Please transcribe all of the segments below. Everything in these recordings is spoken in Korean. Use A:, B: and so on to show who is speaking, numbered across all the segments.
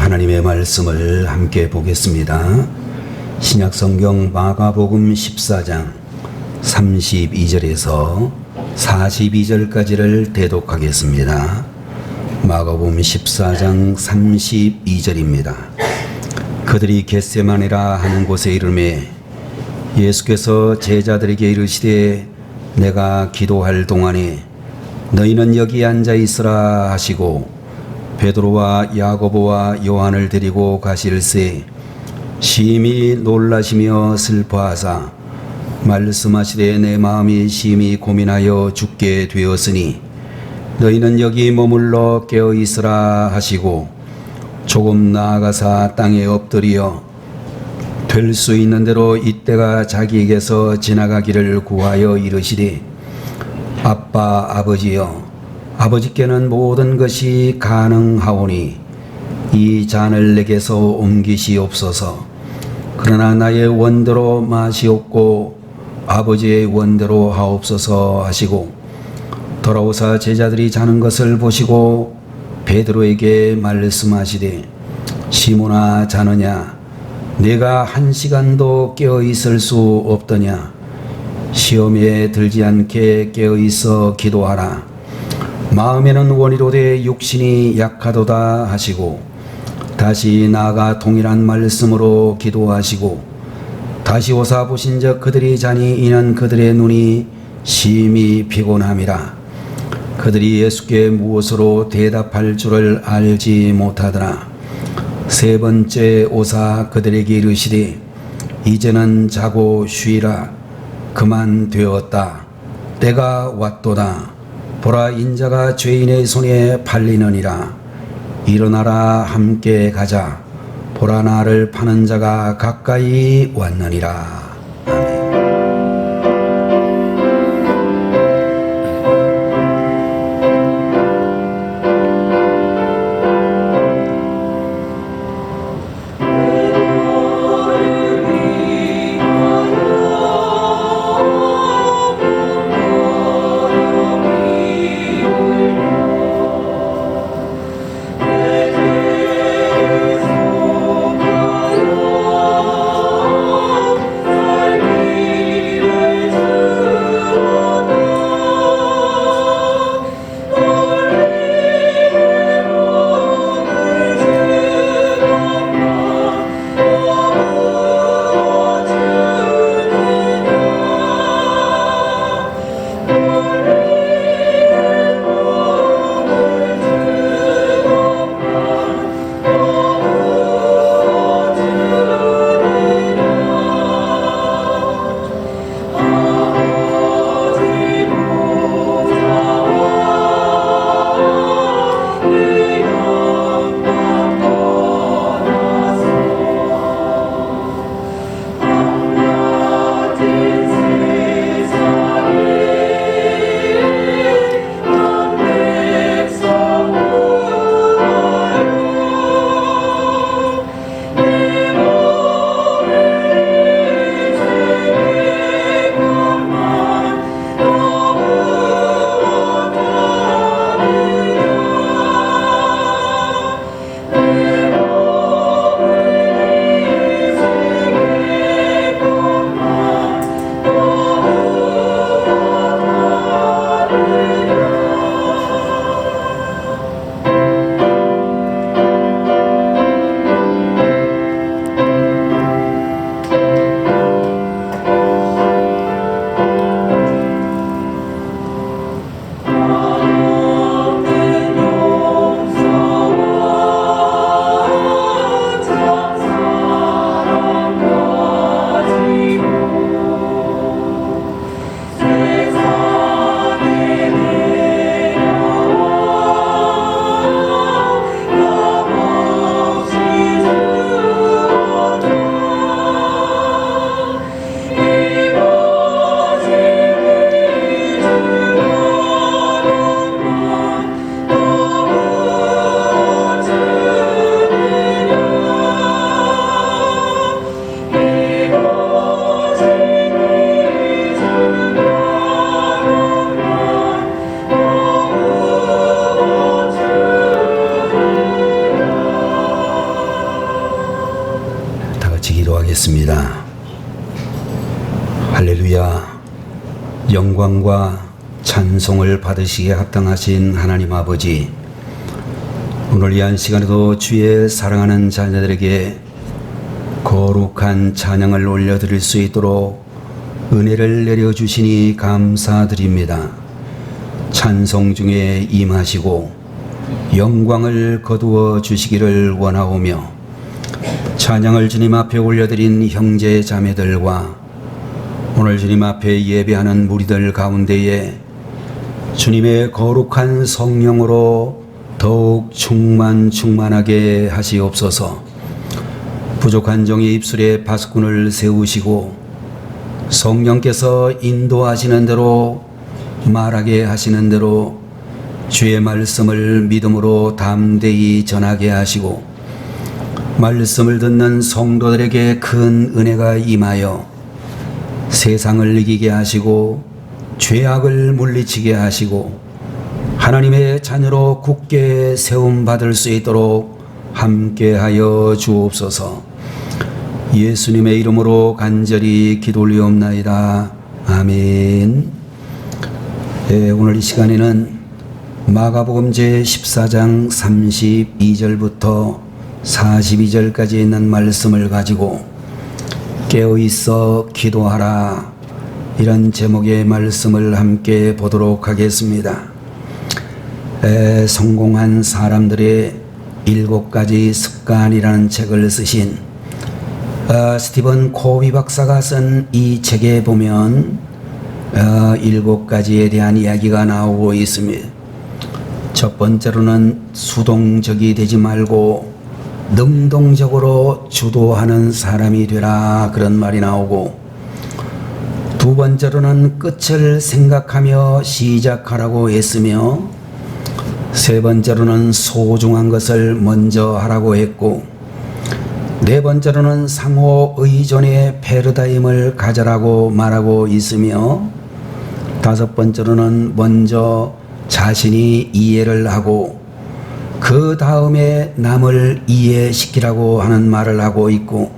A: 하나님의 말씀을 함께 보겠습니다. 신약성경 마가복음 14장 32절에서 42절까지를 대독하겠습니다. 마가복음 14장 32절입니다. 그들이 겟세마네라 하는 곳에 이르매 예수께서 제자들에게 이르시되 내가 기도할 동안에 너희는 여기 앉아 있으라 하시고 베드로와 야고보와 요한을 데리고 가실새 심히 놀라시며 슬퍼하사 말씀하시되 내 마음이 심히 고민하여 죽게 되었으니 너희는 여기 머물러 깨어 있으라 하시고 조금 나아가사 땅에 엎드려 될 수 있는 대로 이때가 자기에게서 지나가기를 구하여 이르시되 아빠 아버지여 아버지께는 모든 것이 가능하오니 이 잔을 내게서 옮기시옵소서. 그러나 나의 원대로 마시옵고 아버지의 원대로 하옵소서 하시고 돌아오사 제자들이 자는 것을 보시고 베드로에게 말씀하시되 시몬아 자느냐 내가 한 시간도 깨어 있을 수 없더냐 시험에 들지 않게 깨어 있어 기도하라. 마음에는 원이로되 육신이 약하도다 하시고 다시 나아가 동일한 말씀으로 기도하시고 다시 오사 보신즉 그들이 자니 이는 그들의 눈이 심히 피곤함이라. 그들이 예수께 무엇으로 대답할 줄을 알지 못하더라. 세 번째 오사 그들에게 이르시되 이제는 자고 쉬라. 그만 되었다. 때가 왔도다. 보라 인자가 죄인의 손에 팔리느니라. 일어나라 함께 가자. 보라 나를 파는 자가 가까이 왔느니라. 아멘. 기도하겠습니다. 할렐루야. 영광과 찬송을 받으시기에 합당하신 하나님 아버지, 오늘 이 한 시간에도 주의 사랑하는 자녀들에게 거룩한 찬양을 올려드릴 수 있도록 은혜를 내려주시니 감사드립니다. 찬송 중에 임하시고 영광을 거두어 주시기를 원하오며, 찬양을 주님 앞에 올려드린 형제 자매들과 오늘 주님 앞에 예배하는 무리들 가운데에 주님의 거룩한 성령으로 더욱 충만하게 하시옵소서. 부족한 종의 입술에 파수꾼을 세우시고 성령께서 인도하시는 대로 말하게 하시는 대로 주의 말씀을 믿음으로 담대히 전하게 하시고, 말씀을 듣는 성도들에게 큰 은혜가 임하여 세상을 이기게 하시고 죄악을 물리치게 하시고 하나님의 자녀로 굳게 세움받을 수 있도록 함께하여 주옵소서. 예수님의 이름으로 간절히 기도 올리옵나이다. 아멘. 오늘 이 시간에는 마가복음 제14장 32절부터 42절까지 있는 말씀을 가지고 깨어있어 기도하라, 이런 제목의 말씀을 함께 보도록 하겠습니다. 성공한 사람들의 7가지 습관이라는 책을 쓰신 스티븐 코비 박사가 쓴 이 책에 보면 7가지에 대한 이야기가 나오고 있습니다. 첫 번째로는 수동적이 되지 말고 능동적으로 주도하는 사람이 되라, 그런 말이 나오고, 두 번째로는 끝을 생각하며 시작하라고 했으며, 세 번째로는 소중한 것을 먼저 하라고 했고, 네 번째로는 상호 의존의 패러다임을 가져라고 말하고 있으며, 다섯 번째로는 먼저 자신이 이해를 하고 그 다음에 남을 이해시키라고 하는 말을 하고 있고,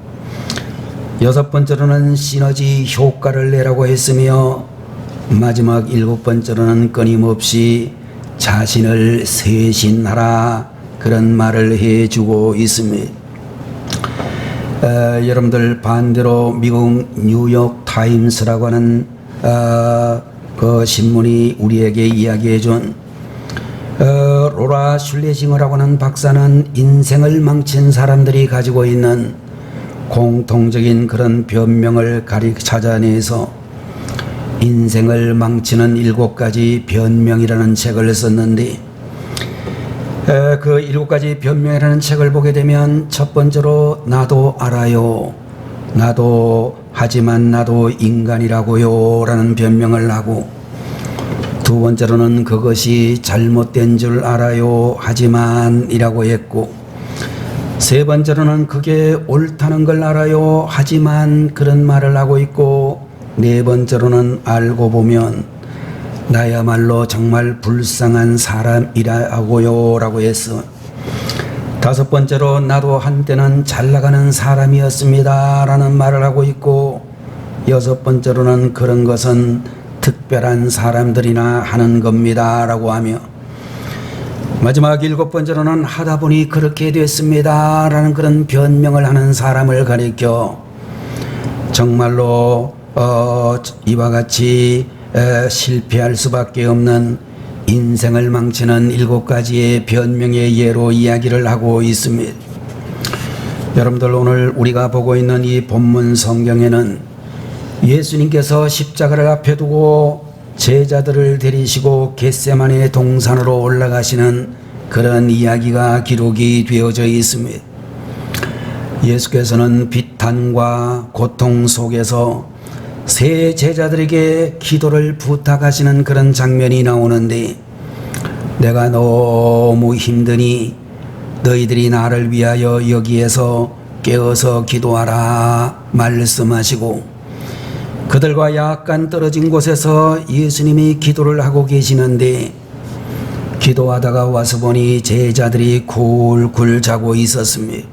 A: 여섯 번째로는 시너지 효과를 내라고 했으며, 마지막 7번째로는 끊임없이 자신을 쇄신하라, 그런 말을 해주고 있습니다. 여러분들 반대로 미국 뉴욕 타임스라고 하는 그 신문이 우리에게 이야기해준 로라 슐레징어라고 하는 박사는 인생을 망친 사람들이 가지고 있는 공통적인 그런 변명을 찾아내서 인생을 망치는 7가지 변명이라는 책을 썼는데, 그 7가지 변명이라는 책을 보게 되면 첫 번째로 나도 알아요, 하지만 나도 인간이라고요 라는 변명을 하고, 두 번째로는 그것이 잘못된 줄 알아요, 하지만 이라고 했고, 세 번째로는 그게 옳다는 걸 알아요, 하지만 그런 말을 하고 있고, 네 번째로는 알고 보면 나야말로 정말 불쌍한 사람이라고요 라고 했어. 다섯 번째로 나도 한때는 잘 나가는 사람이었습니다 라는 말을 하고 있고, 여섯 번째로는 그런 것은 특별한 사람들이나 하는 겁니다 라고 하며, 마지막 7번째로는 하다 보니 그렇게 됐습니다 라는 그런 변명을 하는 사람을 가리켜 정말로 이와 같이 실패할 수밖에 없는 인생을 망치는 7가지의 변명의 예로 이야기를 하고 있습니다. 여러분들, 오늘 우리가 보고 있는 이 본문 성경에는 예수님께서 십자가를 앞에 두고 제자들을 데리시고 겟세마네 동산으로 올라가시는 그런 이야기가 기록이 되어져 있습니다. 예수께서는 비탄과 고통 속에서 세 제자들에게 기도를 부탁하시는 그런 장면이 나오는데, 내가 너무 힘드니 너희들이 나를 위하여 여기에서 깨어서 기도하라 말씀하시고, 그들과 약간 떨어진 곳에서 예수님이 기도를 하고 계시는데, 기도하다가 와서 보니 제자들이 굴굴 자고 있었습니다.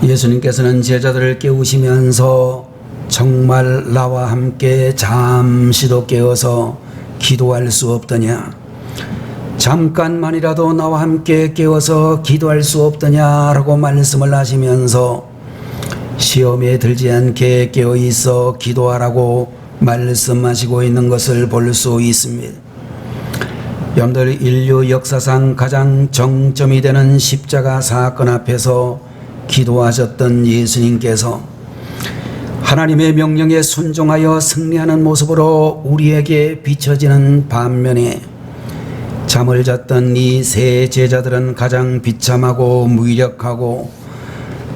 A: 예수님께서는 제자들을 깨우시면서 정말 나와 함께 잠시도 깨어서 기도할 수 없더냐? 잠깐만이라도 나와 함께 깨어서 기도할 수 없더냐라고 말씀을 하시면서 시험에 들지 않게 깨어 있어 기도하라고 말씀하시고 있는 것을 볼 수 있습니다. 여러분들, 인류 역사상 가장 정점이 되는 십자가 사건 앞에서 기도하셨던 예수님께서 하나님의 명령에 순종하여 승리하는 모습으로 우리에게 비춰지는 반면에 잠을 잤던 이 세 제자들은 가장 비참하고 무기력하고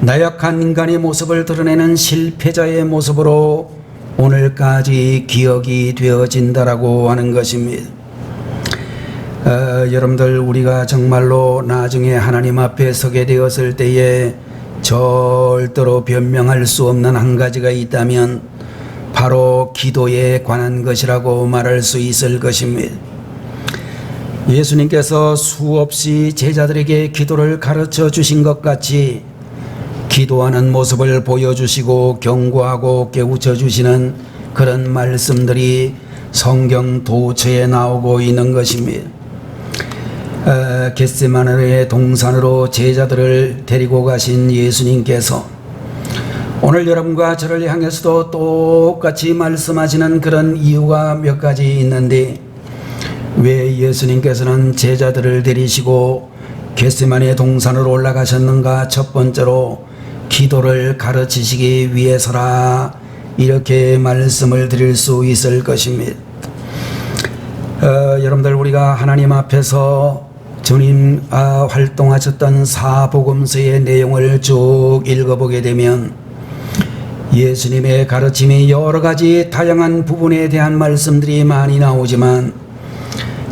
A: 나약한 인간의 모습을 드러내는 실패자의 모습으로 오늘까지 기억이 되어진다라고 하는 것입니다. 여러분들, 우리가 정말로 나중에 하나님 앞에 서게 되었을 때에 절대로 변명할 수 없는 한 가지가 있다면 바로 기도에 관한 것이라고 말할 수 있을 것입니다. 예수님께서 수없이 제자들에게 기도를 가르쳐 주신 것 같이 기도하는 모습을 보여주시고 경고하고 깨우쳐 주시는 그런 말씀들이 성경 도처에 나오고 있는 것입니다. 겟세마네의 동산으로 제자들을 데리고 가신 예수님께서 오늘 여러분과 저를 향해서도 똑같이 말씀하시는 그런 이유가 몇 가지 있는데, 왜 예수님께서는 제자들을 데리시고 겟세마네 동산으로 올라가셨는가? 첫 번째로 기도를 가르치시기 위해서라, 이렇게 말씀을 드릴 수 있을 것입니다. 여러분들, 우리가 하나님 앞에서 주님 활동하셨던 사복음서의 내용을 쭉 읽어보게 되면 예수님의 가르침이 여러 가지 다양한 부분에 대한 말씀들이 많이 나오지만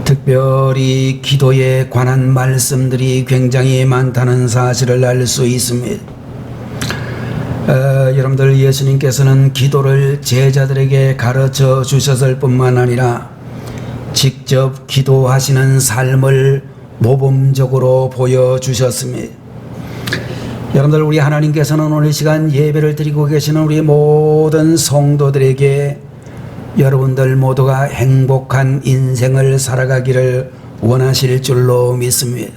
A: 특별히 기도에 관한 말씀들이 굉장히 많다는 사실을 알 수 있습니다. 여러분들, 예수님께서는 기도를 제자들에게 가르쳐 주셨을 뿐만 아니라 직접 기도하시는 삶을 모범적으로 보여주셨습니다. 여러분들, 우리 하나님께서는 오늘 시간 예배를 드리고 계시는 우리 모든 성도들에게 여러분들 모두가 행복한 인생을 살아가기를 원하실 줄로 믿습니다.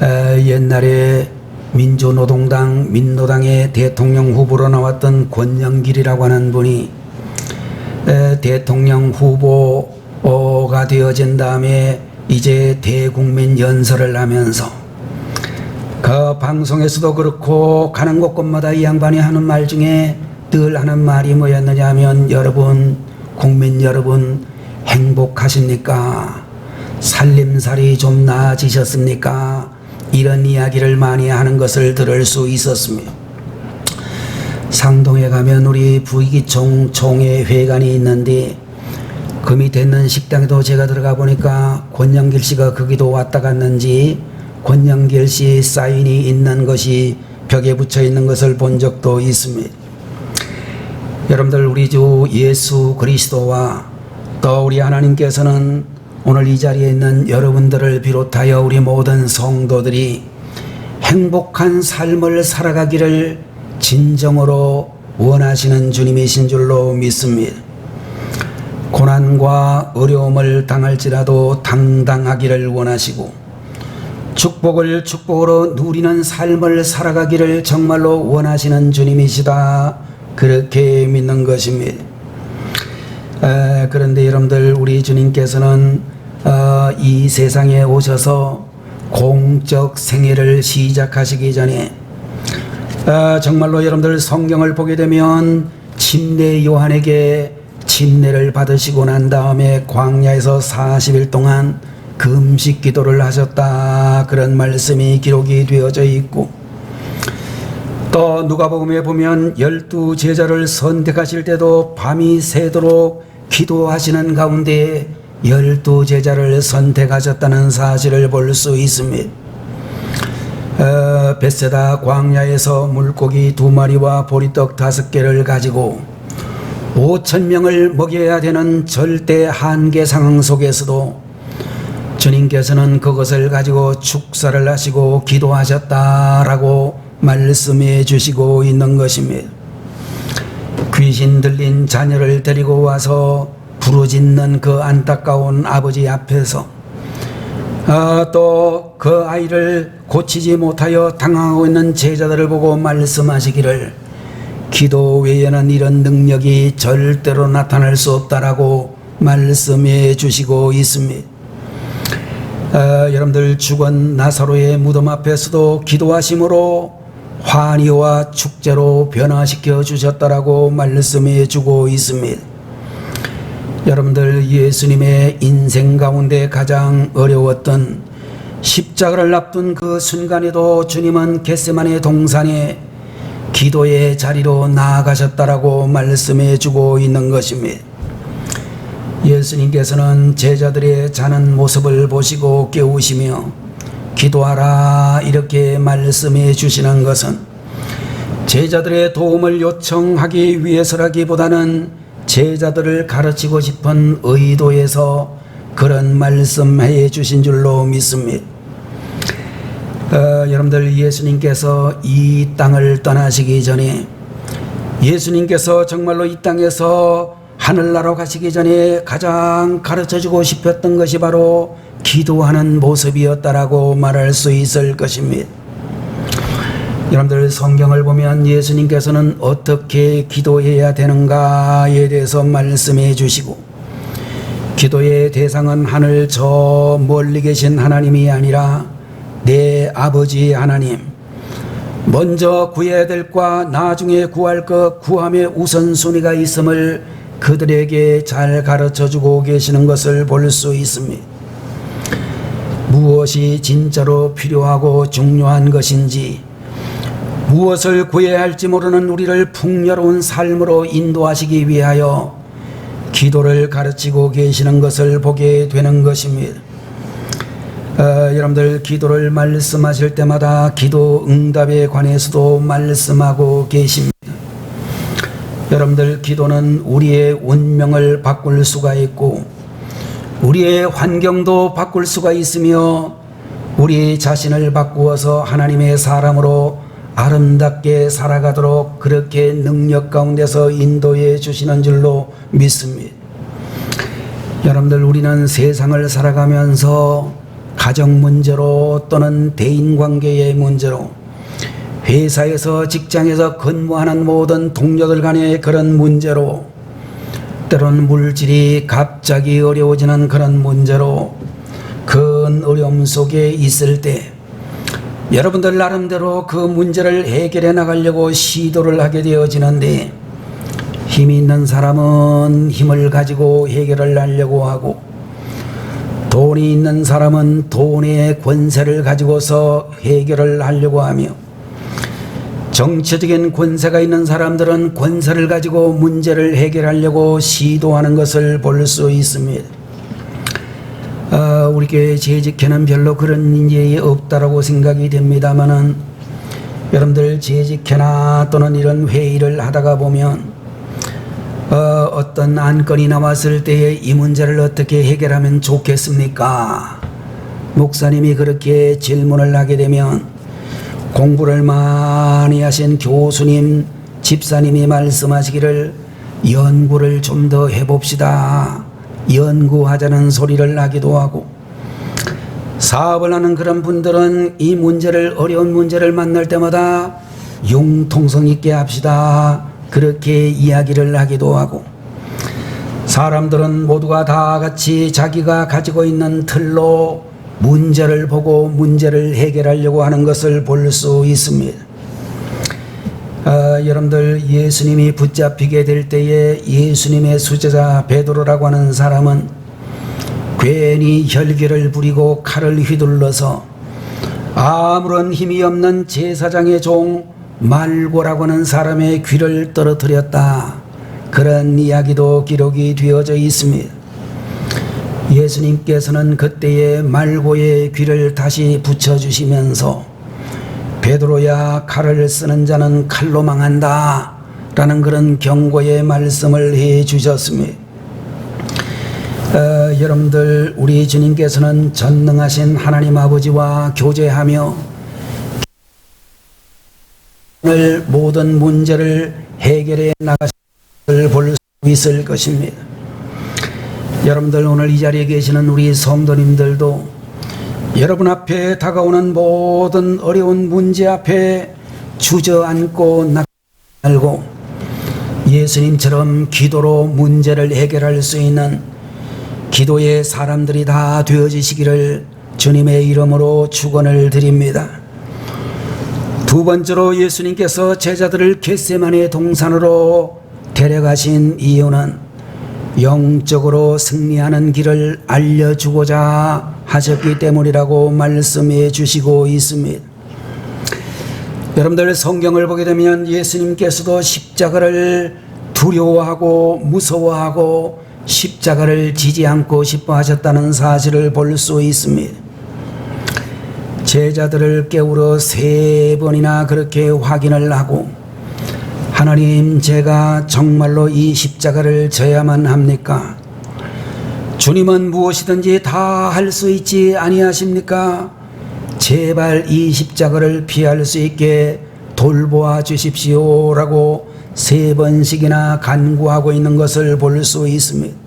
A: 옛날에 민주노동당 민노당의 대통령 후보로 나왔던 권영길이라고 하는 분이 대통령 후보가 되어진 다음에 이제 대국민 연설을 하면서 그 방송에서도 그렇고 가는 곳곳마다 이 양반이 하는 말 중에 늘 하는 말이 뭐였느냐 하면, 여러분, 국민 여러분, 행복하십니까? 살림살이 좀 나아지셨습니까? 이런 이야기를 많이 하는 것을 들을 수 있었습니다. 상동에 가면 우리 부기총 총회 회관이 있는데 그 밑에 있는 식당에도 제가 들어가 보니까 권영길 씨가 거기도 왔다 갔는지 권영길 씨 사인이 있는 것이 벽에 붙여 있는 것을 본 적도 있습니다. 여러분들, 우리 주 예수 그리스도와 또 우리 하나님께서는 오늘 이 자리에 있는 여러분들을 비롯하여 우리 모든 성도들이 행복한 삶을 살아가기를 진정으로 원하시는 주님이신 줄로 믿습니다. 고난과 어려움을 당할지라도 당당하기를 원하시고 축복을 축복으로 누리는 삶을 살아가기를 정말로 원하시는 주님이시다, 그렇게 믿는 것입니다. 그런데 여러분들, 우리 주님께서는 이 세상에 오셔서 공적 생애를 시작하시기 전에 정말로 여러분들 성경을 보게 되면 침례 요한에게 침례를 받으시고 난 다음에 광야에서 40일 동안 금식 기도를 하셨다, 그런 말씀이 기록이 되어져 있고, 또 누가복음에 보면 12 제자를 선택하실 때도 밤이 새도록 기도하시는 가운데 12 제자를 선택하셨다는 사실을 볼 수 있습니다. 벳세다 광야에서 물고기 2마리와 보리떡 5개를 가지고 5,000명을 먹여야 되는 절대 한계 상황 속에서도 주님께서는 그것을 가지고 축사를 하시고 기도하셨다라고 말씀해 주시고 있는 것입니다. 귀신 들린 자녀를 데리고 와서 부르짖는 그 안타까운 아버지 앞에서 또 그 아이를 고치지 못하여 당황하고 있는 제자들을 보고 말씀하시기를 기도 외에는 이런 능력이 절대로 나타날 수 없다라고 말씀해 주시고 있습니다. 여러분들 죽은 나사로의 무덤 앞에서도 기도하심으로 환희와 축제로 변화시켜 주셨다라고 말씀해 주고 있습니다. 여러분들 예수님의 인생 가운데 가장 어려웠던 십자가를 앞둔 그 순간에도 주님은 겟세마네 동산에 기도의 자리로 나아가셨다라고 말씀해 주고 있는 것입니다. 예수님께서는 제자들의 자는 모습을 보시고 깨우시며 기도하라 이렇게 말씀해 주시는 것은 제자들의 도움을 요청하기 위해서라기보다는 제자들을 가르치고 싶은 의도에서 그런 말씀해 주신 줄로 믿습니다. 여러분들 예수님께서 이 땅을 떠나시기 전에 예수님께서 정말로 이 땅에서 하늘나라로 가시기 전에 가장 가르쳐주고 싶었던 것이 바로 기도하는 모습이었다라고 말할 수 있을 것입니다. 여러분들 성경을 보면 예수님께서는 어떻게 기도해야 되는가에 대해서 말씀해 주시고 기도의 대상은 하늘 저 멀리 계신 하나님이 아니라 내 아버지 하나님, 먼저 구해야 될 것, 나중에 구할 것, 구함의 우선순위가 있음을 그들에게 잘 가르쳐주고 계시는 것을 볼 수 있습니다. 무엇이 진짜로 필요하고 중요한 것인지, 무엇을 구해야 할지 모르는 우리를 풍요로운 삶으로 인도하시기 위하여 기도를 가르치고 계시는 것을 보게 되는 것입니다. 여러분들 기도를 말씀하실 때마다 기도 응답에 관해서도 말씀하고 계십니다. 여러분들 기도는 우리의 운명을 바꿀 수가 있고 우리의 환경도 바꿀 수가 있으며 우리 자신을 바꾸어서 하나님의 사람으로 아름답게 살아가도록 그렇게 능력 가운데서 인도해 주시는 줄로 믿습니다. 여러분들 우리는 세상을 살아가면서 가정 문제로 또는 대인관계의 문제로 회사에서 직장에서 근무하는 모든 동료들 간의 그런 문제로 때로는 물질이 갑자기 어려워지는 그런 문제로 큰 어려움 속에 있을 때 여러분들 나름대로 그 문제를 해결해 나가려고 시도를 하게 되어지는데 힘이 있는 사람은 힘을 가지고 해결을 하려고 하고 돈이 있는 사람은 돈의 권세를 가지고서 해결을 하려고 하며 정치적인 권세가 있는 사람들은 권세를 가지고 문제를 해결하려고 시도하는 것을 볼 수 있습니다. 우리 교회 재직회는 별로 그런 일이 없다라고 생각이 됩니다만은 여러분들 재직회나 또는 이런 회의를 하다가 보면 어떤 안건이 나왔을 때에 이 문제를 어떻게 해결하면 좋겠습니까? 목사님이 그렇게 질문을 하게 되면 공부를 많이 하신 교수님, 집사님이 말씀하시기를 연구를 좀 더 해봅시다. 연구하자는 소리를 하기도 하고 사업을 하는 그런 분들은 이 문제를 어려운 문제를 만날 때마다 융통성 있게 합시다. 그렇게 이야기를 하기도 하고 사람들은 모두가 다 같이 자기가 가지고 있는 틀로 문제를 보고 문제를 해결하려고 하는 것을 볼 수 있습니다. 여러분들 예수님이 붙잡히게 될 때에 예수님의 수제자 베드로라고 하는 사람은 괜히 혈기를 부리고 칼을 휘둘러서 아무런 힘이 없는 제사장의 종 말고라고 하는 사람의 귀를 떨어뜨렸다. 그런 이야기도 기록이 되어져 있습니다. 예수님께서는 그때에 말고의 귀를 다시 붙여주시면서 베드로야 칼을 쓰는 자는 칼로 망한다 라는 그런 경고의 말씀을 해 주셨습니다. 여러분들 우리 주님께서는 전능하신 하나님 아버지와 교제하며 오늘 모든 문제를 해결해 나가실 것을 볼 수 있을 것입니다. 여러분들 오늘 이 자리에 계시는 우리 성도님들도 여러분 앞에 다가오는 모든 어려운 문제 앞에 주저앉고 낙 말고 예수님처럼 기도로 문제를 해결할 수 있는 기도의 사람들이 다 되어지시기를 주님의 이름으로 축원을 드립니다. 두 번째로 예수님께서 제자들을 겟세마네 동산으로 데려가신 이유는 영적으로 승리하는 길을 알려주고자 하셨기 때문이라고 말씀해 주시고 있습니다. 여러분들 성경을 보게 되면 예수님께서도 십자가를 두려워하고 무서워하고 십자가를 지지 않고 싶어 하셨다는 사실을 볼 수 있습니다. 제자들을 깨우러 3번이나 그렇게 확인을 하고 하나님, 제가 정말로 이 십자가를 져야만 합니까? 주님은 무엇이든지 다 할 수 있지 아니하십니까? 제발 이 십자가를 피할 수 있게 돌보아 주십시오라고 3번씩이나 간구하고 있는 것을 볼 수 있습니다.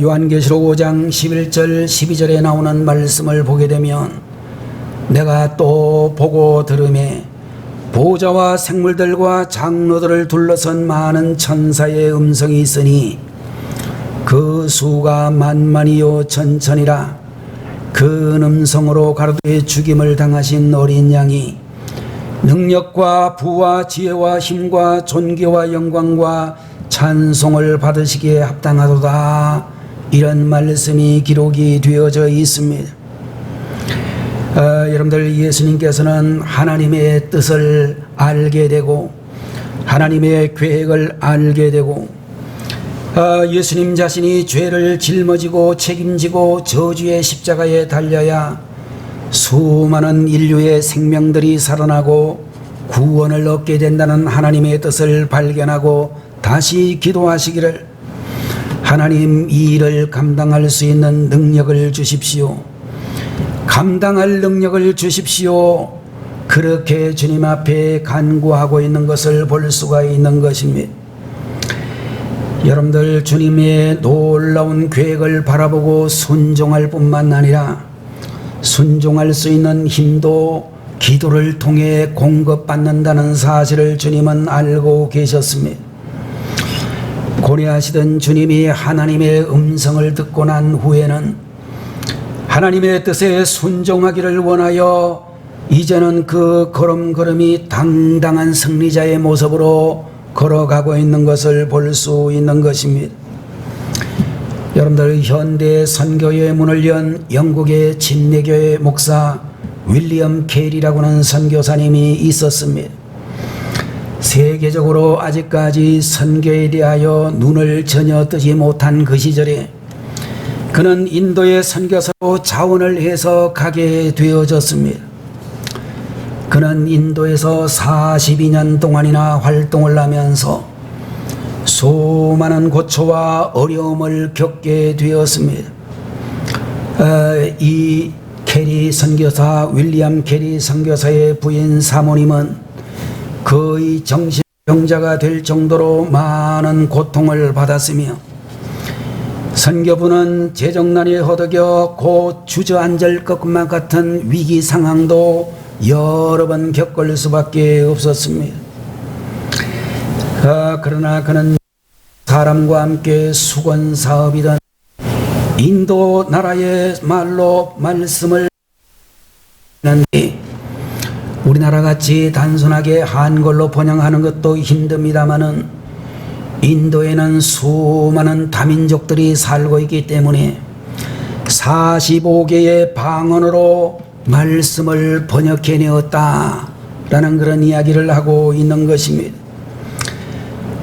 A: 요한계시록 5장 11절 12절에 나오는 말씀을 보게 되면 내가 또 보고 들으매 보좌와 생물들과 장로들을 둘러선 많은 천사의 음성이 있으니 그 수가 만만이요 천천이라. 그 음성으로 가로되 죽임을 당하신 어린 양이 능력과 부와 지혜와 힘과 존귀와 영광과 찬송을 받으시기에 합당하도다. 이런 말씀이 기록이 되어져 있습니다. 여러분들 예수님께서는 하나님의 뜻을 알게 되고 하나님의 계획을 알게 되고 예수님 자신이 죄를 짊어지고 책임지고 저주의 십자가에 달려야 수많은 인류의 생명들이 살아나고 구원을 얻게 된다는 하나님의 뜻을 발견하고 다시 기도하시기를 하나님, 이 일을 감당할 수 있는 능력을 주십시오. 감당할 능력을 주십시오. 그렇게 주님 앞에 간구하고 있는 것을 볼 수가 있는 것입니다. 여러분들 주님의 놀라운 계획을 바라보고 순종할 뿐만 아니라 순종할 수 있는 힘도 기도를 통해 공급받는다는 사실을 주님은 알고 계셨습니다. 고뇌하시던 주님이 하나님의 음성을 듣고 난 후에는 하나님의 뜻에 순종하기를 원하여 이제는 그 걸음걸음이 당당한 승리자의 모습으로 걸어가고 있는 것을 볼 수 있는 것입니다. 여러분들 현대 선교의 문을 연 영국의 진례교회 목사 윌리엄 케일이라고는 선교사님이 있었습니다. 세계적으로 아직까지 선교에 대하여 눈을 전혀 뜨지 못한 그 시절에 그는 인도의 선교사로 자원을 해서 가게 되어졌습니다. 그는 인도에서 42년 동안이나 활동을 하면서 수많은 고초와 어려움을 겪게 되었습니다. 이 캐리 선교사, 윌리엄 캐리 선교사의 부인 사모님은 거의 정신병자가 될 정도로 많은 고통을 받았으며 선교부는 재정난에 허덕여 곧 주저앉을 것만 같은 위기 상황도 여러 번 겪을 수밖에 없었습니다. 그러나 그는 사람과 함께 수건 사업이든 인도 나라의 말로 말씀을 하는데 우리나라 같이 단순하게 한글로 번역하는 것도 힘듭니다마는 인도에는 수많은 다민족들이 살고 있기 때문에 45개의 방언으로 말씀을 번역해내었다라는 그런 이야기를 하고 있는 것입니다.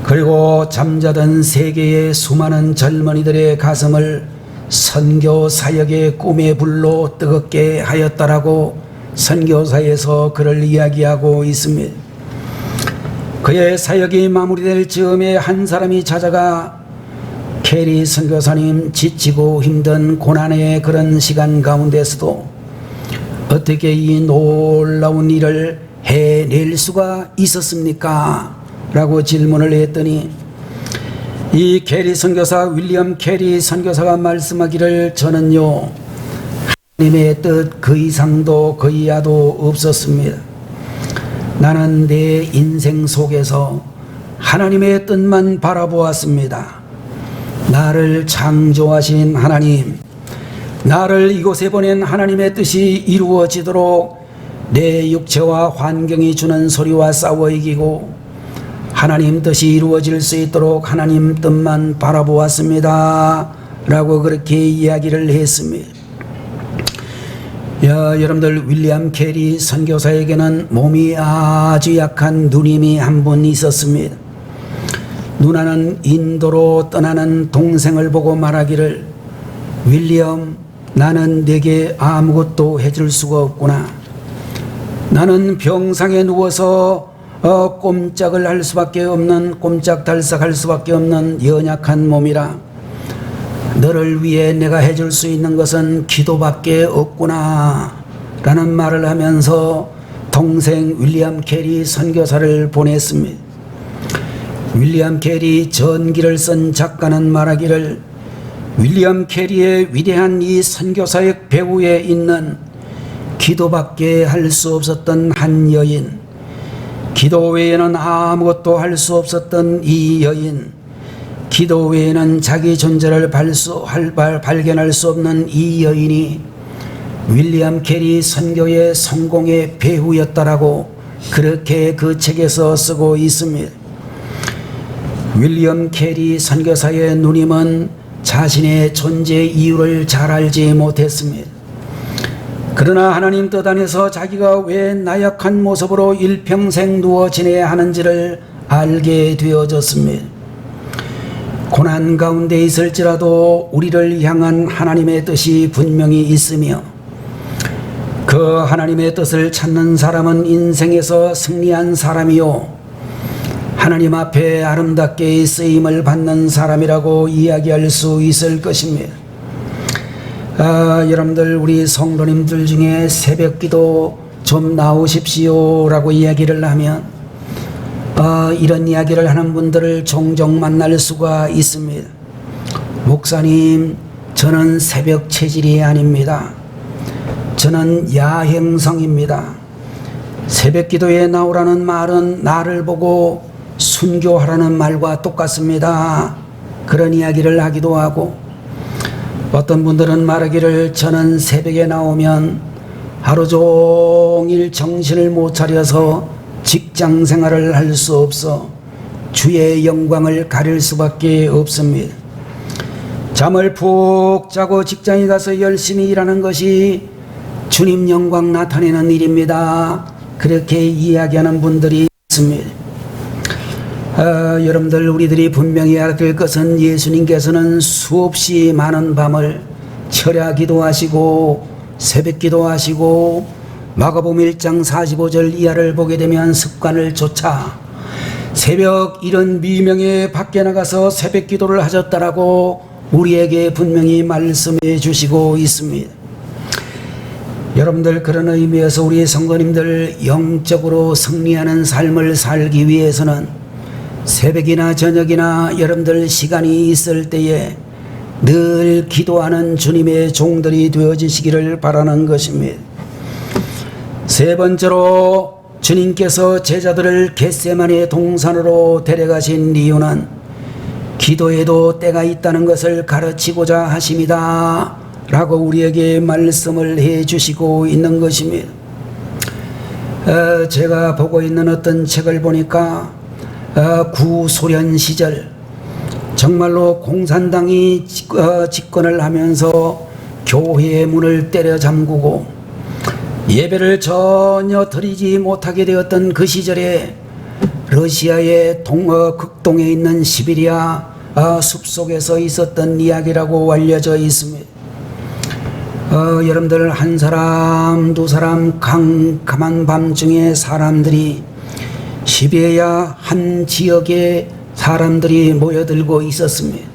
A: 그리고 잠자던 세계의 수많은 젊은이들의 가슴을 선교 사역의 꿈의 불로 뜨겁게 하였다라고 선교사에서 그를 이야기하고 있습니다. 그의 사역이 마무리될 즈음에 한 사람이 찾아가 캐리 선교사님, 지치고 힘든 고난의 그런 시간 가운데서도 어떻게 이 놀라운 일을 해낼 수가 있었습니까? 라고 질문을 했더니 이 캐리 선교사 윌리엄 캐리 선교사가 말씀하기를 저는요 하나님의 뜻 그 이상도 그 이하도 없었습니다. 나는 내 인생 속에서 하나님의 뜻만 바라보았습니다. 나를 창조하신 하나님, 나를 이곳에 보낸 하나님의 뜻이 이루어지도록 내 육체와 환경이 주는 소리와 싸워 이기고 하나님 뜻이 이루어질 수 있도록 하나님 뜻만 바라보았습니다. 라고 그렇게 이야기를 했습니다. 여러분들 윌리엄 캐리 선교사에게는 몸이 아주 약한 누님이 한 분 있었습니다. 누나는 인도로 떠나는 동생을 보고 말하기를 윌리엄, 나는 내게 아무것도 해줄 수가 없구나. 나는 병상에 누워서 꼼짝을 할 수밖에 없는, 꼼짝달싹할 수밖에 없는 연약한 몸이라 너를 위해 내가 해줄 수 있는 것은 기도밖에 없구나 라는 말을 하면서 동생 윌리엄 캐리 선교사를 보냈습니다. 윌리엄 캐리 전기를 쓴 작가는 말하기를 윌리엄 캐리의 위대한 이 선교사역 배후에 있는 기도밖에 할 수 없었던 한 여인, 기도 외에는 아무것도 할 수 없었던 이 여인, 기도 외에는 자기 존재를 발견할 수 없는 이 여인이 윌리엄 캐리 선교의 성공의 배후였다라고 그렇게 그 책에서 쓰고 있습니다. 윌리엄 캐리 선교사의 누님은 자신의 존재 이유를 잘 알지 못했습니다. 그러나 하나님 뜻 안에서 자기가 왜 나약한 모습으로 일평생 누워 지내야 하는지를 알게 되어졌습니다. 고난 가운데 있을지라도 우리를 향한 하나님의 뜻이 분명히 있으며 그 하나님의 뜻을 찾는 사람은 인생에서 승리한 사람이요 하나님 앞에 아름답게 쓰임을 받는 사람이라고 이야기할 수 있을 것입니다. 여러분들 우리 성도님들 중에 새벽기도 좀 나오십시오 라고 이야기를 하면 이런 이야기를 하는 분들을 종종 만날 수가 있습니다. 목사님, 저는 새벽 체질이 아닙니다. 저는 야행성입니다. 새벽 기도에 나오라는 말은 나를 보고 순교하라는 말과 똑같습니다. 그런 이야기를 하기도 하고 어떤 분들은 말하기를 저는 새벽에 나오면 하루 종일 정신을 못 차려서 직장 생활을 할 수 없어 주의 영광을 가릴 수밖에 없습니다. 잠을 푹 자고 직장에 가서 열심히 일하는 것이 주님 영광 나타내는 일입니다. 그렇게 이야기하는 분들이 있습니다. 여러분들 우리들이 분명히 알아야 될 것은 예수님께서는 수없이 많은 밤을 철야 기도하시고 새벽 기도하시고 마가복음 1장 45절 이하를 보게 되면 습관을 좇아 새벽 이른 미명에 밖에 나가서 새벽 기도를 하셨다라고 우리에게 분명히 말씀해 주시고 있습니다. 여러분들 그런 의미에서 우리 성도님들 영적으로 승리하는 삶을 살기 위해서는 새벽이나 저녁이나 여러분들 시간이 있을 때에 늘 기도하는 주님의 종들이 되어지시기를 바라는 것입니다. 세 번째로 주님께서 제자들을 겟세마네 동산으로 데려가신 이유는 기도에도 때가 있다는 것을 가르치고자 하심이다 라고 우리에게 말씀을 해 주시고 있는 것입니다. 제가 보고 있는 어떤 책을 보니까 구소련 시절 정말로 공산당이 집권을 하면서 교회의 문을 때려 잠그고 예배를 전혀 드리지 못하게 되었던 그 시절에 러시아의 극동에 있는 시베리아 숲속에서 있었던 이야기라고 알려져 있습니다. 여러분들 한 사람 두 사람 캄캄한 밤중에 사람들이 시베리아 한 지역에 사람들이 모여들고 있었습니다.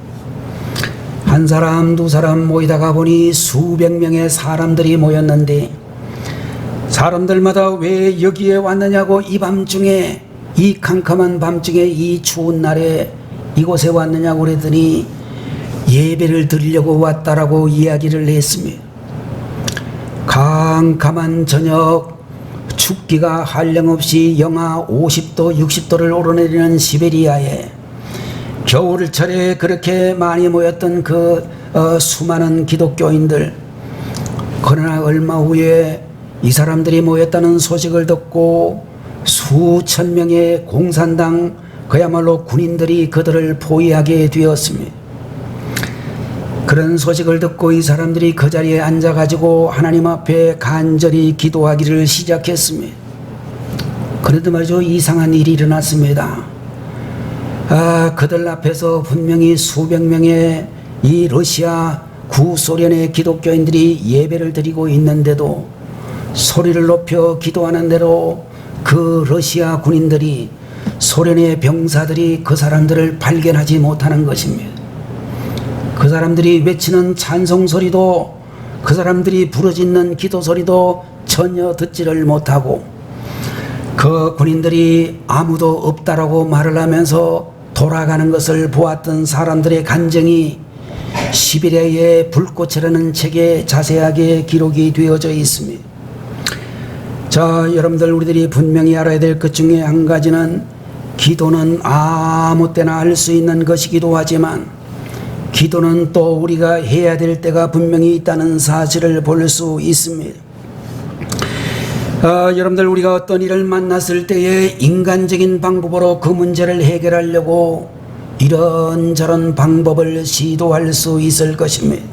A: 한 사람 두 사람 모이다가 보니 수백 명의 사람들이 모였는데 사람들마다 왜 여기에 왔느냐고 이 밤중에, 이 캄캄한 밤중에 이 추운 날에 이곳에 왔느냐고 그랬더니 예배를 드리려고 왔다라고 이야기를 했습니다. 캄캄한 저녁, 춥기가 한량없이 영하 50도 60도를 오르내리는 시베리아에 겨울철에 그렇게 많이 모였던 그 수많은 기독교인들, 그러나 얼마 후에 이 사람들이 모였다는 소식을 듣고 수천 명의 공산당, 그야말로 군인들이 그들을 포위하게 되었습니다. 그런 소식을 듣고 이 사람들이 그 자리에 앉아가지고 하나님 앞에 간절히 기도하기를 시작했습니다. 그런데 말이죠, 이상한 일이 일어났습니다. 그들 앞에서 분명히 수백 명의 이 러시아 구소련의 기독교인들이 예배를 드리고 있는데도 소리를 높여 기도하는 대로 그 러시아 군인들이, 소련의 병사들이 그 사람들을 발견하지 못하는 것입니다. 그 사람들이 외치는 찬송 소리도, 그 사람들이 부르짖는 기도 소리도 전혀 듣지를 못하고, 그 군인들이 아무도 없다라고 말을 하면서 돌아가는 것을 보았던 사람들의 간증이 시베리아의 불꽃이라는 책에 자세하게 기록이 되어져 있습니다. 자, 여러분들, 우리들이 분명히 알아야 될 것 중에 한 가지는, 기도는 아무 때나 할 수 있는 것이기도 하지만 기도는 또 우리가 해야 될 때가 분명히 있다는 사실을 볼 수 있습니다. 여러분들, 우리가 어떤 일을 만났을 때에 인간적인 방법으로 그 문제를 해결하려고 이런저런 방법을 시도할 수 있을 것입니다.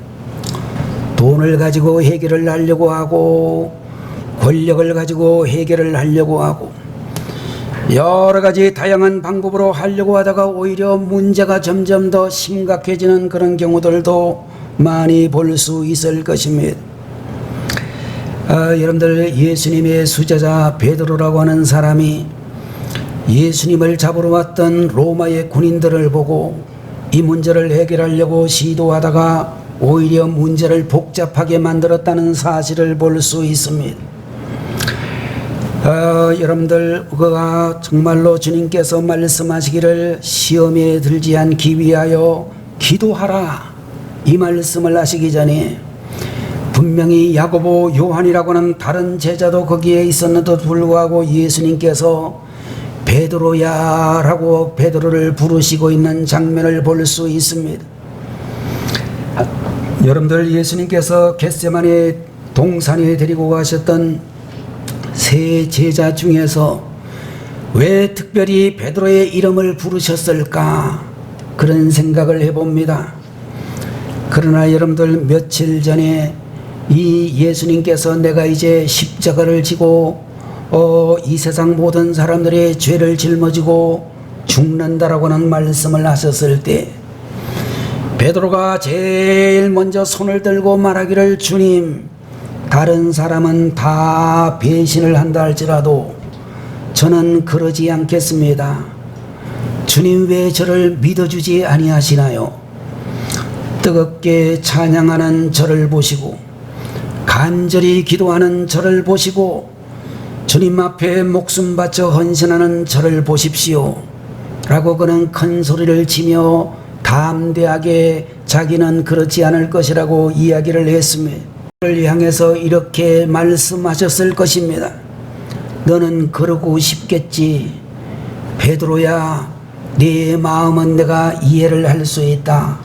A: 돈을 가지고 해결을 하려고 하고, 권력을 가지고 해결을 하려고 하고, 여러 가지 다양한 방법으로 하려고 하다가 오히려 문제가 점점 더 심각해지는 그런 경우들도 많이 볼 수 있을 것입니다. 여러분들, 예수님의 수제자 베드로라고 하는 사람이 예수님을 잡으러 왔던 로마의 군인들을 보고 이 문제를 해결하려고 시도하다가 오히려 문제를 복잡하게 만들었다는 사실을 볼 수 있습니다. 여러분들, 그가 정말로 주님께서 말씀하시기를 시험에 들지 않기 위하여 기도하라, 이 말씀을 하시기 전에 분명히 야고보, 요한이라고 하는 다른 제자도 거기에 있었는데도 불구하고 예수님께서 베드로야 라고 베드로를 부르시고 있는 장면을 볼 수 있습니다. 여러분들, 예수님께서 겟세마네 동산에 데리고 가셨던 세 제자 중에서 왜 특별히 베드로의 이름을 부르셨을까, 그런 생각을 해봅니다. 그러나 여러분들, 며칠 전에 이 예수님께서 내가 이제 십자가를 지고 이 세상 모든 사람들의 죄를 짊어지고 죽는다라고 하는 말씀을 하셨을 때 베드로가 제일 먼저 손을 들고 말하기를, 주님, 다른 사람은 다 배신을 한다 할지라도 저는 그러지 않겠습니다. 주님, 왜 저를 믿어주지 아니하시나요? 뜨겁게 찬양하는 저를 보시고 간절히 기도하는 저를 보시고 주님 앞에 목숨 바쳐 헌신하는 저를 보십시오 라고 그는 큰 소리를 치며 담대하게 자기는 그렇지 않을 것이라고 이야기를 했습니다. 그를 향해서 이렇게 말씀하셨을 것입니다. 너는 그러고 싶겠지. 베드로야, 네 마음은 내가 이해를 할 수 있다.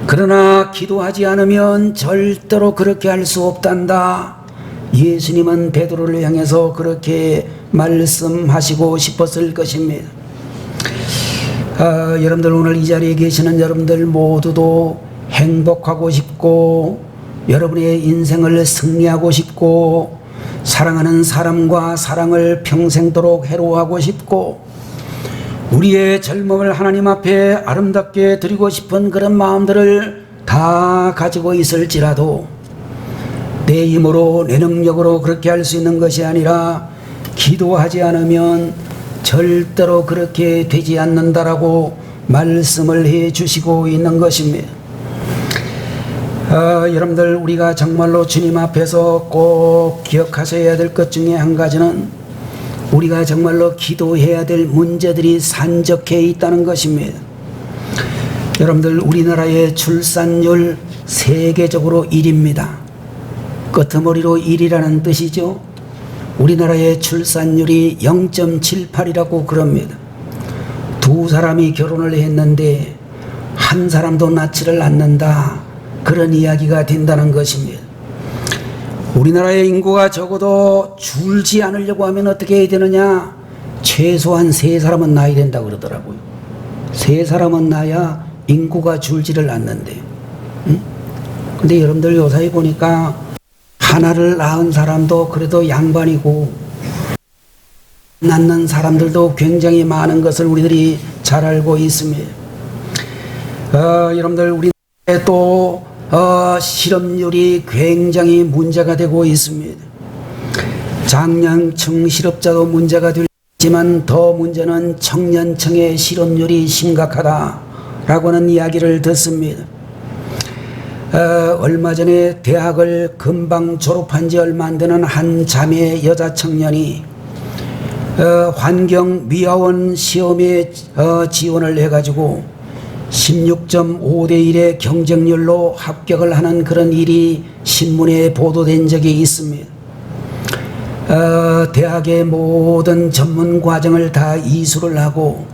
A: 그러나 기도하지 않으면 절대로 그렇게 할 수 없단다. 예수님은 베드로를 향해서 그렇게 말씀하시고 싶었을 것입니다. 여러분들, 오늘 이 자리에 계시는 여러분들 모두도 행복하고 싶고, 여러분의 인생을 승리하고 싶고, 사랑하는 사람과 사랑을 평생도록 해로하고 싶고, 우리의 젊음을 하나님 앞에 아름답게 드리고 싶은 그런 마음들을 다 가지고 있을지라도 내 힘으로, 내 능력으로 그렇게 할 수 있는 것이 아니라 기도하지 않으면 절대로 그렇게 되지 않는다라고 말씀을 해 주시고 있는 것입니다. 여러분들 우리가 정말로 주님 앞에서 꼭 기억하셔야 될 것 중에 한 가지는 우리가 정말로 기도해야 될 문제들이 산적해 있다는 것입니다. 여러분들 우리나라의 출산율 세계적으로 1위입니다. 끄트머리로 1위라는 뜻이죠. 우리나라의 출산율이 0.78이라고 그럽니다. 두 사람이 결혼을 했는데 한 사람도 낳지를 않는다, 그런 이야기가 된다는 것입니다. 우리나라의 인구가 적어도 줄지 않으려고 하면 어떻게 해야 되느냐? 최소한 3사람은 낳아야 된다고 그러더라고요. 3사람은 낳아야 인구가 줄지를 않는데. 근데 여러분들 요사이 보니까 하나를 낳은 사람도 그래도 양반이고 낳는 사람들도 굉장히 많은 것을 우리들이 잘 알고 있습니다. 여러분들 우리나라에 또 실업률이 굉장히 문제가 되고 있습니다. 장년층 실업자도 문제가 되지만 더 문제는 청년층의 실업률이 심각하다라고 하는 이야기를 듣습니다. 얼마 전에 대학을 금방 졸업한 지 얼마 안 되는 한 자매 여자 청년이 환경미화원 시험에 지원을 해가지고 16.5대 1의 경쟁률로 합격을 하는 그런 일이 신문에 보도된 적이 있습니다. 대학의 모든 전문 과정을 다 이수를 하고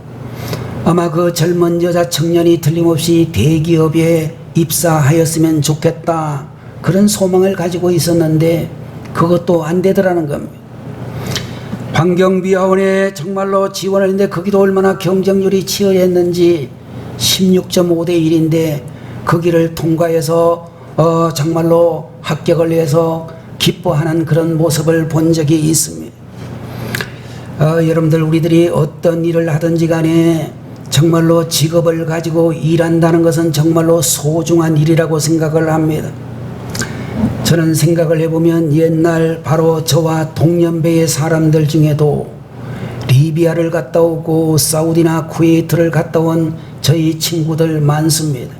A: 아마 그 젊은 여자 청년이 틀림없이 대기업에 입사하였으면 좋겠다, 그런 소망을 가지고 있었는데 그것도 안 되더라는 겁니다. 환경미화원에 정말로 지원을 했는데 거기도 얼마나 경쟁률이 치열했는지 16.5대 1인데 거기를 통과해서 정말로 합격을 해서 기뻐하는 그런 모습을 본 적이 있습니다. 여러분들 우리들이 어떤 일을 하든지 간에 정말로 직업을 가지고 일한다는 것은 정말로 소중한 일이라고 생각을 합니다. 저는 생각을 해보면 옛날 바로 저와 동년배의 사람들 중에도 리비아를 갔다 오고 사우디나 쿠웨이트를 갔다 온 저희 친구들 많습니다.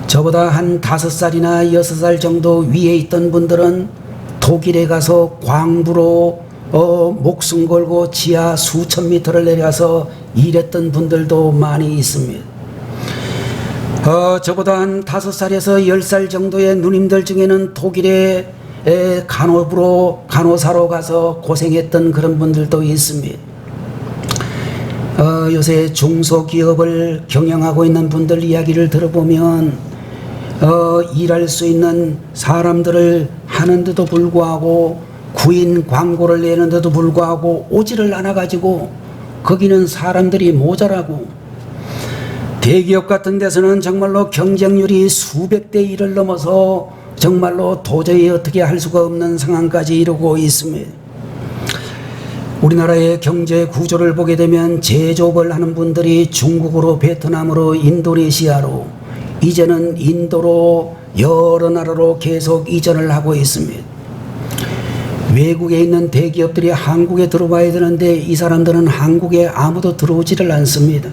A: 저보다 한 5살이나 6살 정도 위에 있던 분들은 독일에 가서 광부로 목숨 걸고 지하 수천 미터를 내려가서 일했던 분들도 많이 있습니다. 저보다 한 5살에서 10살 정도의 누님들 중에는 독일에 간호사로 가서 고생했던 그런 분들도 있습니다. 요새 중소기업을 경영하고 있는 분들 이야기를 들어보면 일할 수 있는 사람들을 하는데도 불구하고 구인 광고를 내는데도 불구하고 오지를 않아가지고 거기는 사람들이 모자라고, 대기업 같은 데서는 정말로 경쟁률이 수백 대 1을 넘어서 정말로 도저히 어떻게 할 수가 없는 상황까지 이르고 있습니다. 우리나라의 경제 구조를 보게 되면 제조업을 하는 분들이 중국으로, 베트남으로, 인도네시아로, 이제는 인도로, 여러 나라로 계속 이전을 하고 있습니다. 외국에 있는 대기업들이 한국에 들어와야 되는데 이 사람들은 한국에 아무도 들어오지를 않습니다.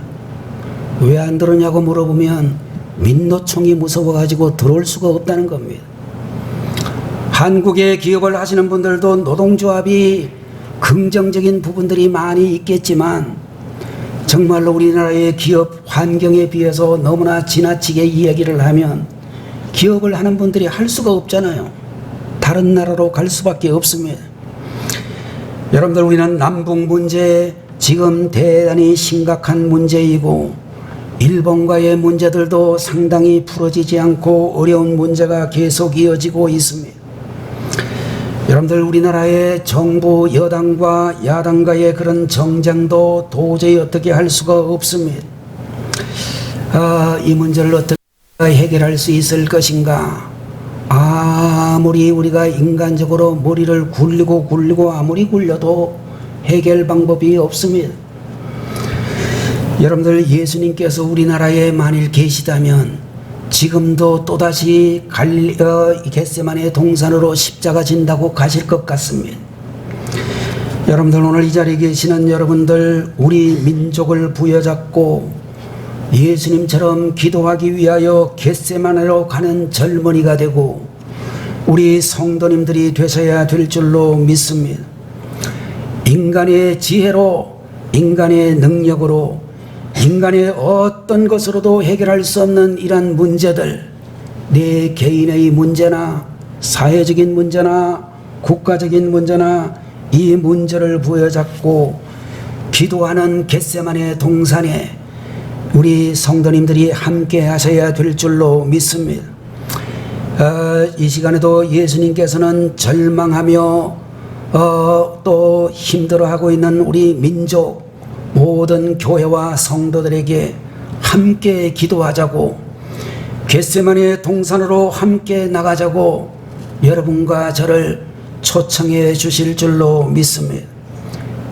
A: 왜 안 들어오냐고 물어보면 민노총이 무서워가지고 들어올 수가 없다는 겁니다. 한국에 기업을 하시는 분들도 노동조합이 긍정적인 부분들이 많이 있겠지만 정말로 우리나라의 기업 환경에 비해서 너무나 지나치게 이야기를 하면 기업을 하는 분들이 할 수가 없잖아요. 다른 나라로 갈 수밖에 없습니다. 여러분들 우리는 남북 문제 지금 대단히 심각한 문제이고 일본과의 문제들도 상당히 풀어지지 않고 어려운 문제가 계속 이어지고 있습니다. 여러분들 우리나라의 정부 여당과 야당과의 그런 정쟁도 도저히 어떻게 할 수가 없습니다. 이 문제를 어떻게 해결할 수 있을 것인가? 아무리 우리가 인간적으로 머리를 굴리고 아무리 굴려도 해결 방법이 없습니다. 여러분들 예수님께서 우리나라에 만일 계시다면 지금도 또다시 겟세마네 동산으로 십자가 진다고 가실 것 같습니다. 여러분들 오늘 이 자리에 계시는 여러분들 우리 민족을 부여잡고 예수님처럼 기도하기 위하여 겟세마네로 가는 젊은이가 되고 우리 성도님들이 되셔야 될 줄로 믿습니다. 인간의 지혜로, 인간의 능력으로, 인간의 어떤 것으로도 해결할 수 없는 이런 문제들, 내 개인의 문제나 사회적인 문제나 국가적인 문제나 이 문제를 부여잡고 기도하는 겟세마네 동산에 우리 성도님들이 함께 하셔야 될 줄로 믿습니다. 이 시간에도 예수님께서는 절망하며 또 힘들어하고 있는 우리 민족 모든 교회와 성도들에게 함께 기도하자고, 겟세마네 동산으로 함께 나가자고 여러분과 저를 초청해 주실 줄로 믿습니다.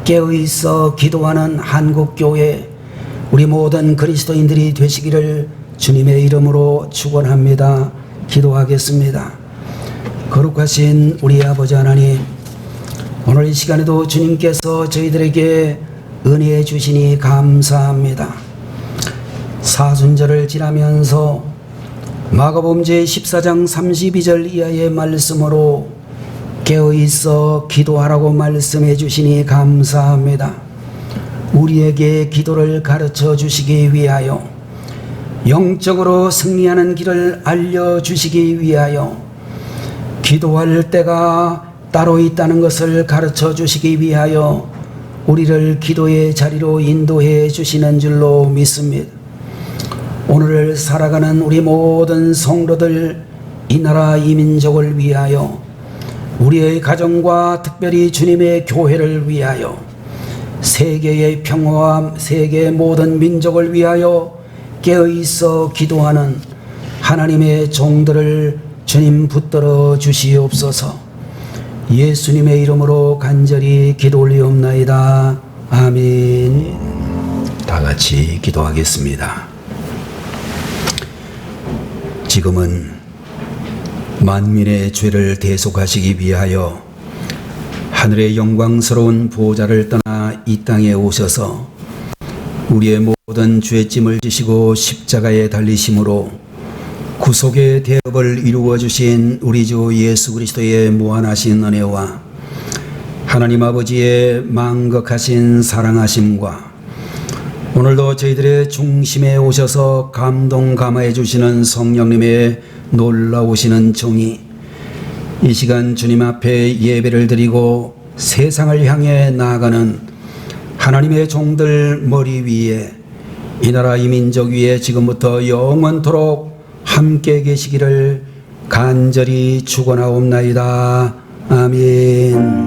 A: 깨어있어 기도하는 한국교회 우리 모든 그리스도인들이 되시기를 주님의 이름으로 축원합니다. 기도하겠습니다. 거룩하신 우리 아버지 하나님, 오늘 이 시간에도 주님께서 저희들에게 은혜 주시니 감사합니다. 사순절을 지나면서 마가복음 제14장 32절 이하의 말씀으로 깨어있어 기도하라고 말씀해 주시니 감사합니다. 우리에게 기도를 가르쳐 주시기 위하여, 영적으로 승리하는 길을 알려주시기 위하여, 기도할 때가 따로 있다는 것을 가르쳐 주시기 위하여 우리를 기도의 자리로 인도해 주시는 줄로 믿습니다. 오늘을 살아가는 우리 모든 성도들, 이 나라 이 민족을 위하여, 우리의 가정과 특별히 주님의 교회를 위하여, 세계의 평화와 세계의 모든 민족을 위하여 깨어있어 기도하는 하나님의 종들을 주님 붙들어 주시옵소서. 예수님의 이름으로 간절히 기도 올리옵나이다. 아멘. 다 같이 기도하겠습니다. 지금은 만민의 죄를 대속하시기 위하여 하늘의 영광스러운 보좌를 떠나 이 땅에 오셔서 우리의 모든 죄짐을 지시고 십자가에 달리심으로 구속의 대업을 이루어 주신 우리 주 예수 그리스도의 무한하신 은혜와 하나님 아버지의 망극하신 사랑하심과 오늘도 저희들의 중심에 오셔서 감동 감화해 주시는 성령님의 놀라우시는 정의, 이 시간 주님 앞에 예배를 드리고 세상을 향해 나아가는 하나님의 종들 머리 위에, 이 나라 이 민족 위에 지금부터 영원토록 함께 계시기를 간절히 축원하옵나이다. 아멘.